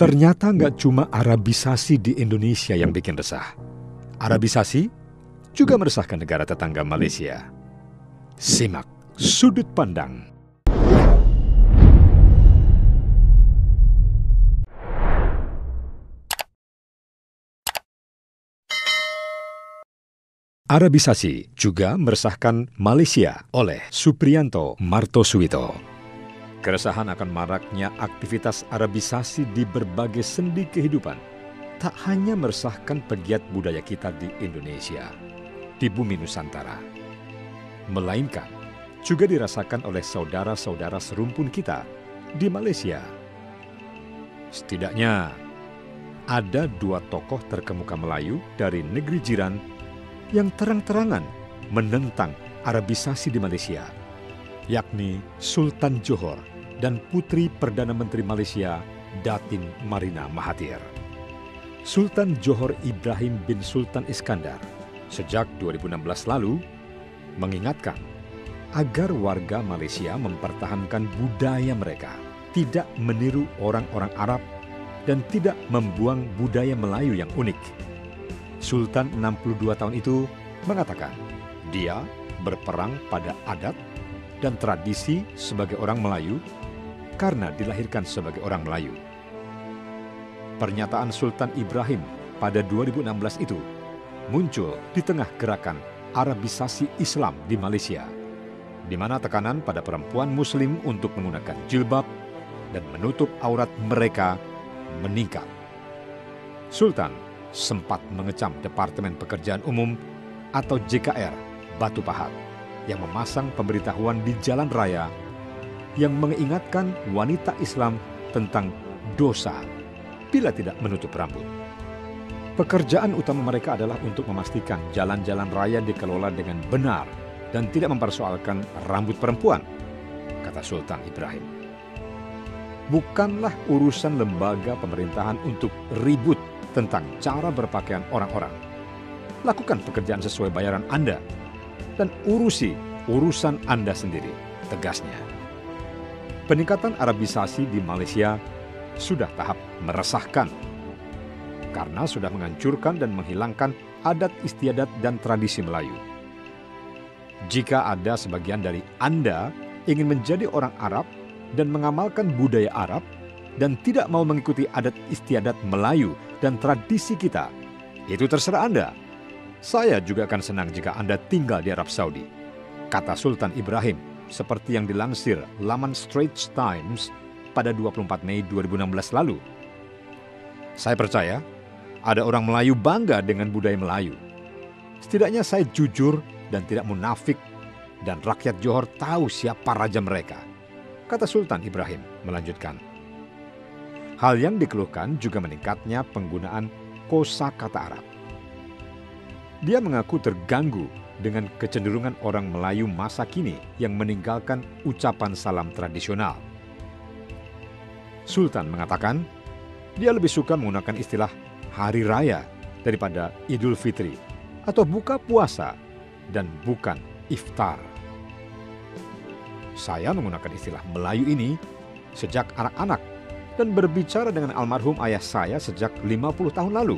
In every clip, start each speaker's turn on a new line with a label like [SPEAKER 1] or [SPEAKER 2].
[SPEAKER 1] Ternyata nggak cuma Arabisasi di Indonesia yang bikin resah. Arabisasi juga meresahkan negara tetangga Malaysia. Simak sudut pandang. Arabisasi juga meresahkan Malaysia oleh Supriyanto Martosuwito. Keresahan akan maraknya aktivitas Arabisasi di berbagai sendi kehidupan tak hanya meresahkan pegiat budaya kita di Indonesia, di bumi Nusantara, melainkan juga dirasakan oleh saudara-saudara serumpun kita di Malaysia. Setidaknya ada 2 tokoh terkemuka Melayu dari negeri jiran yang terang-terangan menentang Arabisasi di Malaysia, yakni Sultan Johor dan Putri Perdana Menteri Malaysia, Datin Marina Mahathir. Sultan Johor Ibrahim bin Sultan Iskandar sejak 2016 lalu mengingatkan agar warga Malaysia mempertahankan budaya mereka, tidak meniru orang-orang Arab dan tidak membuang budaya Melayu yang unik. Sultan 62 tahun itu mengatakan dia berperang pada adat dan tradisi sebagai orang Melayu karena dilahirkan sebagai orang Melayu. Pernyataan Sultan Ibrahim pada 2016 itu muncul di tengah gerakan Arabisasi Islam di Malaysia, di mana tekanan pada perempuan Muslim untuk menggunakan jilbab dan menutup aurat mereka meningkat. Sultan sempat mengecam Departemen Pekerjaan Umum atau JKR Batu Pahat yang memasang pemberitahuan di jalan raya yang mengingatkan wanita Islam tentang dosa bila tidak menutup rambut. Pekerjaan utama mereka adalah untuk memastikan jalan-jalan raya dikelola dengan benar dan tidak mempersoalkan rambut perempuan, kata Sultan Ibrahim. Bukanlah urusan lembaga pemerintahan untuk ribut tentang cara berpakaian orang-orang. Lakukan pekerjaan sesuai bayaran Anda dan urusi urusan Anda sendiri, tegasnya. Peningkatan Arabisasi di Malaysia sudah tahap meresahkan karena sudah menghancurkan dan menghilangkan adat istiadat dan tradisi Melayu. Jika ada sebagian dari Anda ingin menjadi orang Arab dan mengamalkan budaya Arab dan tidak mau mengikuti adat istiadat Melayu dan tradisi kita, itu terserah Anda. Saya juga akan senang jika Anda tinggal di Arab Saudi, kata Sultan Ibrahim, seperti yang dilansir laman Straits Times pada 24 Mei 2016 lalu. Saya percaya ada orang Melayu bangga dengan budaya Melayu. Setidaknya saya jujur dan tidak munafik dan rakyat Johor tahu siapa raja mereka, kata Sultan Ibrahim melanjutkan. Hal yang dikeluhkan juga meningkatnya penggunaan kosakata Arab. Dia mengaku terganggu dengan kecenderungan orang Melayu masa kini yang meninggalkan ucapan salam tradisional. Sultan mengatakan dia lebih suka menggunakan istilah hari raya daripada Idul Fitri atau buka puasa dan bukan iftar. Saya menggunakan istilah Melayu ini sejak anak-anak dan berbicara dengan almarhum ayah saya sejak 50 tahun lalu.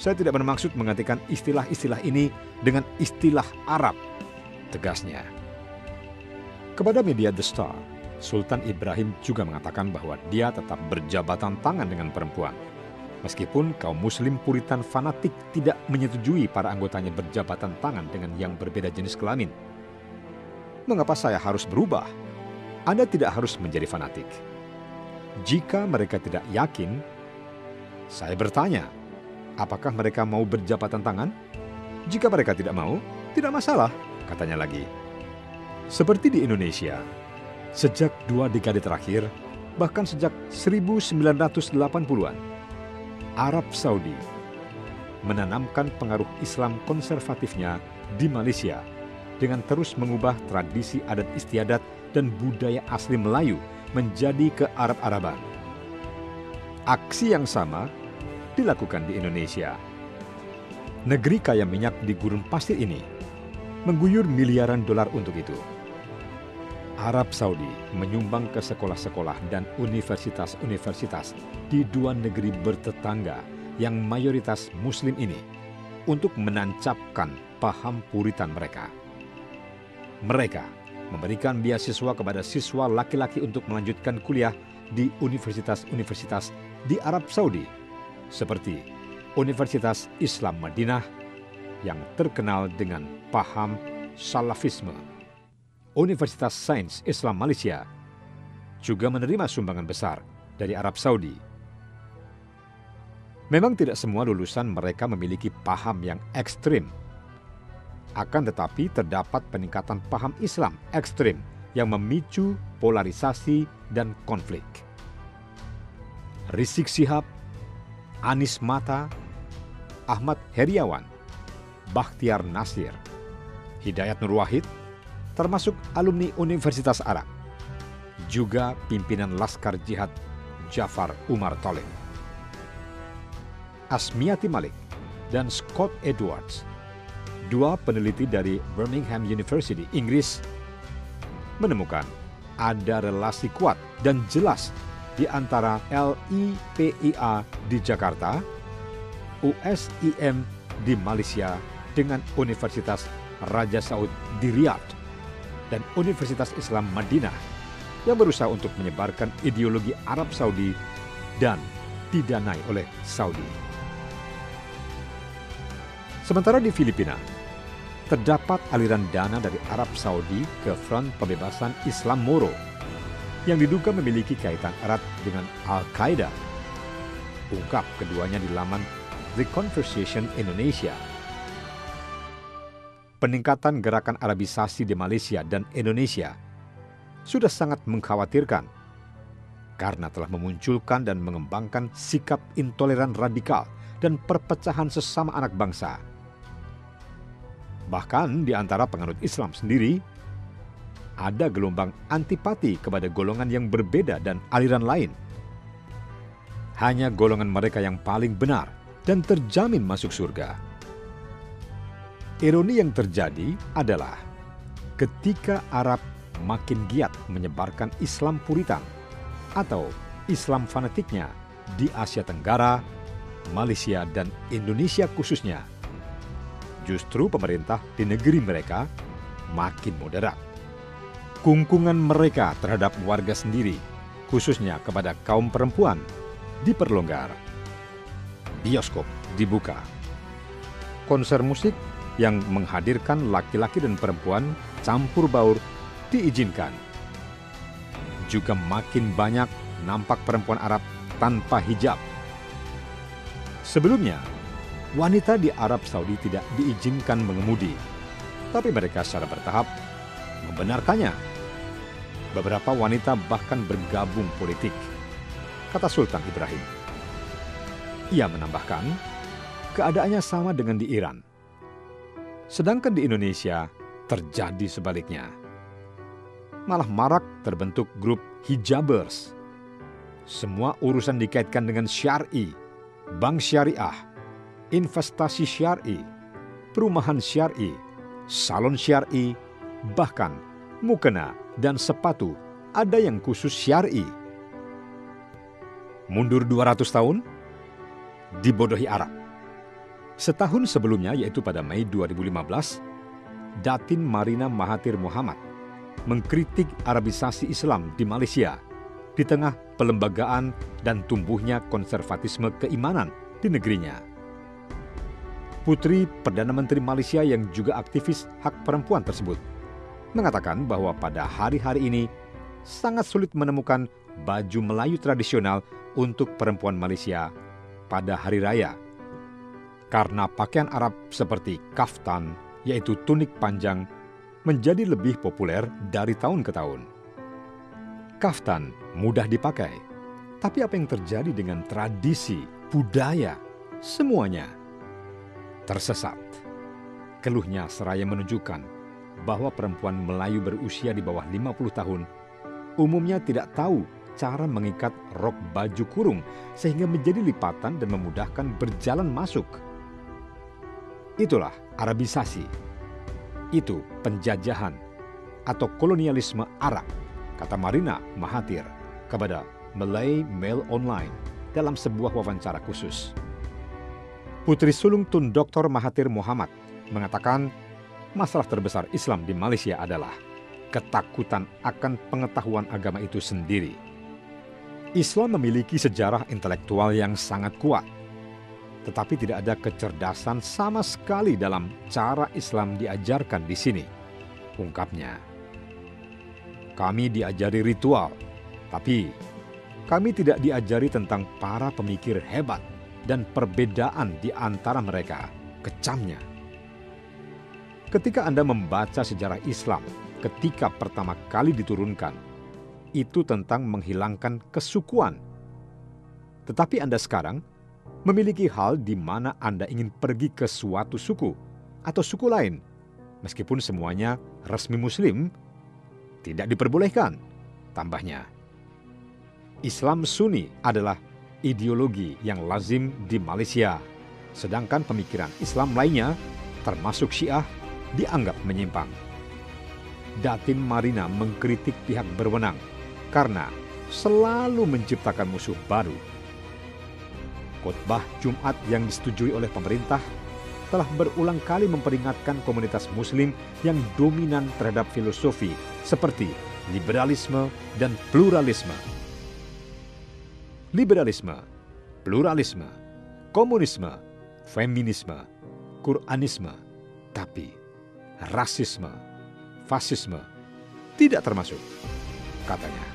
[SPEAKER 1] Saya tidak bermaksud menggantikan istilah-istilah ini dengan istilah Arab, tegasnya. Kepada media The Star, Sultan Ibrahim juga mengatakan bahwa dia tetap berjabatan tangan dengan perempuan, meskipun kaum Muslim Puritan fanatik tidak menyetujui para anggotanya berjabatan tangan dengan yang berbeda jenis kelamin. Mengapa saya harus berubah? Anda tidak harus menjadi fanatik. Jika mereka tidak yakin, saya bertanya, apakah mereka mau berjabatan tangan? Jika mereka tidak mau, tidak masalah, katanya lagi. Seperti di Indonesia, sejak 2 dekade terakhir, bahkan sejak 1980-an, Arab Saudi menanamkan pengaruh Islam konservatifnya di Malaysia dengan terus mengubah tradisi adat istiadat dan budaya asli Melayu menjadi kearab-araban. Aksi yang sama dilakukan di Indonesia. Negeri kaya minyak di gurun pasir ini mengguyur miliaran dolar untuk itu. Arab Saudi menyumbang ke sekolah-sekolah dan universitas-universitas di dua negeri bertetangga yang mayoritas Muslim ini untuk menancapkan paham Puritan mereka. Mereka memberikan beasiswa kepada siswa laki-laki untuk melanjutkan kuliah di universitas-universitas di Arab Saudi, seperti Universitas Islam Madinah yang terkenal dengan paham Salafisme. Universitas Sains Islam Malaysia juga menerima sumbangan besar dari Arab Saudi. Memang tidak semua lulusan mereka memiliki paham yang ekstrim. Akan tetapi terdapat peningkatan paham Islam ekstrim yang memicu polarisasi dan konflik. Rizik Syihab, Anies Mata, Ahmad Heriawan, Bakhtiar Nasir, Hidayat Nur Wahid, termasuk alumni Universitas Arab, juga pimpinan Laskar Jihad Jafar Umar Talib. Asmiati Malik dan Scott Edwards, dua peneliti dari Birmingham University, Inggris, menemukan ada relasi kuat dan jelas di antara LIPIA di Jakarta, USIM di Malaysia dengan Universitas Raja Saud di Riyadh, dan Universitas Islam Madinah yang berusaha untuk menyebarkan ideologi Arab Saudi dan didanai oleh Saudi. Sementara di Filipina, terdapat aliran dana dari Arab Saudi ke Front Pembebasan Islam Moro yang diduga memiliki kaitan erat dengan Al-Qaeda. Ungkap keduanya di laman The Conversation Indonesia. Peningkatan gerakan Arabisasi di Malaysia dan Indonesia sudah sangat mengkhawatirkan karena telah memunculkan dan mengembangkan sikap intoleran radikal dan perpecahan sesama anak bangsa. Bahkan di antara penganut Islam sendiri, ada gelombang antipati kepada golongan yang berbeda dan aliran lain. Hanya golongan mereka yang paling benar dan terjamin masuk surga. Ironi yang terjadi adalah ketika Arab makin giat menyebarkan Islam Puritan atau Islam fanatiknya di Asia Tenggara, Malaysia, dan Indonesia khususnya, justru pemerintah di negeri mereka makin moderat. Kungkungan mereka terhadap warga sendiri, khususnya kepada kaum perempuan, diperlonggar. Bioskop dibuka. Konser musik yang menghadirkan laki-laki dan perempuan campur baur diizinkan. Juga makin banyak nampak perempuan Arab tanpa hijab. Sebelumnya, wanita di Arab Saudi tidak diizinkan mengemudi, tapi mereka secara bertahap membenarkannya. Beberapa wanita bahkan bergabung politik, kata Sultan Ibrahim. Ia menambahkan, keadaannya sama dengan di Iran. Sedangkan di Indonesia terjadi sebaliknya. Malah marak terbentuk grup hijabers. Semua urusan dikaitkan dengan syar'i, bank syariah, investasi syar'i, perumahan syar'i, salon syar'i, bahkan mukena dan sepatu ada yang khusus syar'i. Mundur 200 tahun, dibodohi Arab. Setahun sebelumnya, yaitu pada Mei 2015, Datin Marina Mahathir Mohamad mengkritik Arabisasi Islam di Malaysia di tengah pelembagaan dan tumbuhnya konservatisme keimanan di negerinya. Putri Perdana Menteri Malaysia yang juga aktivis hak perempuan tersebut mengatakan bahwa pada hari-hari ini sangat sulit menemukan baju Melayu tradisional untuk perempuan Malaysia pada hari raya, karena pakaian Arab seperti kaftan, yaitu tunik panjang, menjadi lebih populer dari tahun ke tahun. Kaftan mudah dipakai, tapi apa yang terjadi dengan tradisi, budaya, semuanya tersesat. Keluhnya seraya menunjukkan bahwa perempuan Melayu berusia di bawah 50 tahun umumnya tidak tahu cara mengikat rok baju kurung sehingga menjadi lipatan dan memudahkan berjalan masuk. Itulah Arabisasi. Itu penjajahan atau kolonialisme Arab, kata Marina Mahathir kepada Malay Mail Online dalam sebuah wawancara khusus. Putri sulung Tun Dr. Mahathir Mohamad mengatakan masalah terbesar Islam di Malaysia adalah ketakutan akan pengetahuan agama itu sendiri. Islam memiliki sejarah intelektual yang sangat kuat, tetapi tidak ada kecerdasan sama sekali dalam cara Islam diajarkan di sini, ungkapnya. Kami diajari ritual, tapi kami tidak diajari tentang para pemikir hebat dan perbedaan di antara mereka, kecamnya. Ketika Anda membaca sejarah Islam ketika pertama kali diturunkan, itu tentang menghilangkan kesukuan. Tetapi Anda sekarang memiliki hal di mana Anda ingin pergi ke suatu suku atau suku lain, meskipun semuanya resmi Muslim, tidak diperbolehkan, tambahnya. Islam Sunni adalah ideologi yang lazim di Malaysia, sedangkan pemikiran Islam lainnya, termasuk Syiah, dianggap menyimpang. Datin Marina mengkritik pihak berwenang karena selalu menciptakan musuh baru. Khotbah Jumat yang disetujui oleh pemerintah telah berulang kali memperingatkan komunitas Muslim yang dominan terhadap filosofi seperti liberalisme dan pluralisme. Liberalisme, pluralisme, komunisme, feminisme, Quranisme, tapi rasisme, fasisme tidak termasuk, katanya.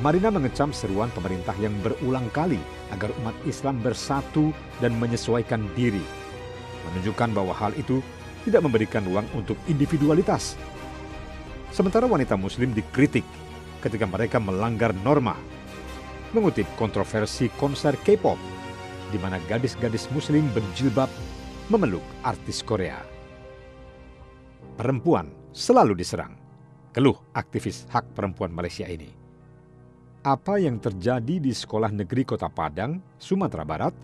[SPEAKER 1] Marina mengecam seruan pemerintah yang berulang kali agar umat Islam bersatu dan menyesuaikan diri, menunjukkan bahwa hal itu tidak memberikan ruang untuk individualitas. Sementara wanita Muslim dikritik ketika mereka melanggar norma, mengutip kontroversi konser K-pop, di mana gadis-gadis Muslim berjilbab memeluk artis Korea. Perempuan selalu diserang, keluh aktivis hak perempuan Malaysia ini. Apa yang terjadi di Sekolah Negeri Kota Padang, Sumatera Barat,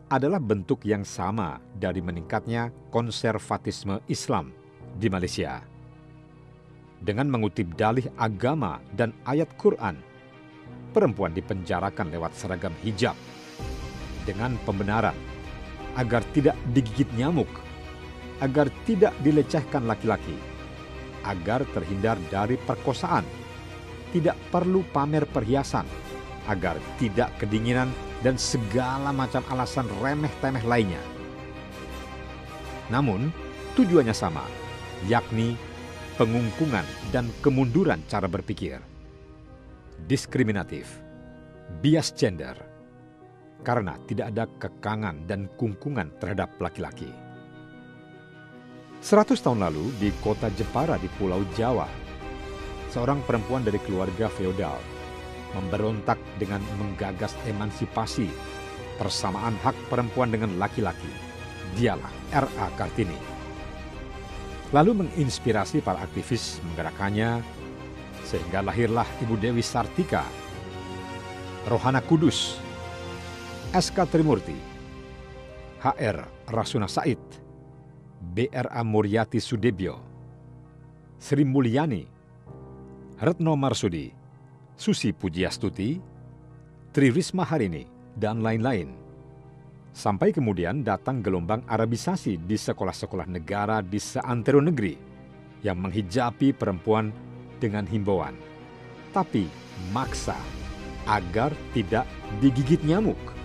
[SPEAKER 1] adalah bentuk yang sama dari meningkatnya konservatisme Islam di Malaysia. Dengan mengutip dalih agama dan ayat Quran, perempuan dipenjarakan lewat seragam hijab dengan pembenaran agar tidak digigit nyamuk, agar tidak dilecehkan laki-laki, agar terhindar dari perkosaan, tidak perlu pamer perhiasan, agar tidak kedinginan dan segala macam alasan remeh-temeh lainnya. Namun, tujuannya sama, yakni pengungkungan dan kemunduran cara berpikir. Diskriminatif, bias gender, karena tidak ada kekangan dan kungkungan terhadap laki-laki. 100 tahun lalu di kota Jepara di Pulau Jawa, seorang perempuan dari keluarga feodal memberontak dengan menggagas emansipasi, persamaan hak perempuan dengan laki-laki. Dialah R.A. Kartini. Lalu menginspirasi para aktivis menggerakkannya, sehingga lahirlah Ibu Dewi Sartika, Rohana Kudus, S.K. Trimurti, H.R. Rasuna Said, B.R.A. Muryati Sudebyo, Sri Mulyani, Retno Marsudi, Susi Pujiastuti, Tri Risma Harini, dan lain-lain. Sampai kemudian datang gelombang Arabisasi di sekolah-sekolah negara di seantero negeri yang menghijabi perempuan dengan himbauan, tapi maksa agar tidak digigit nyamuk.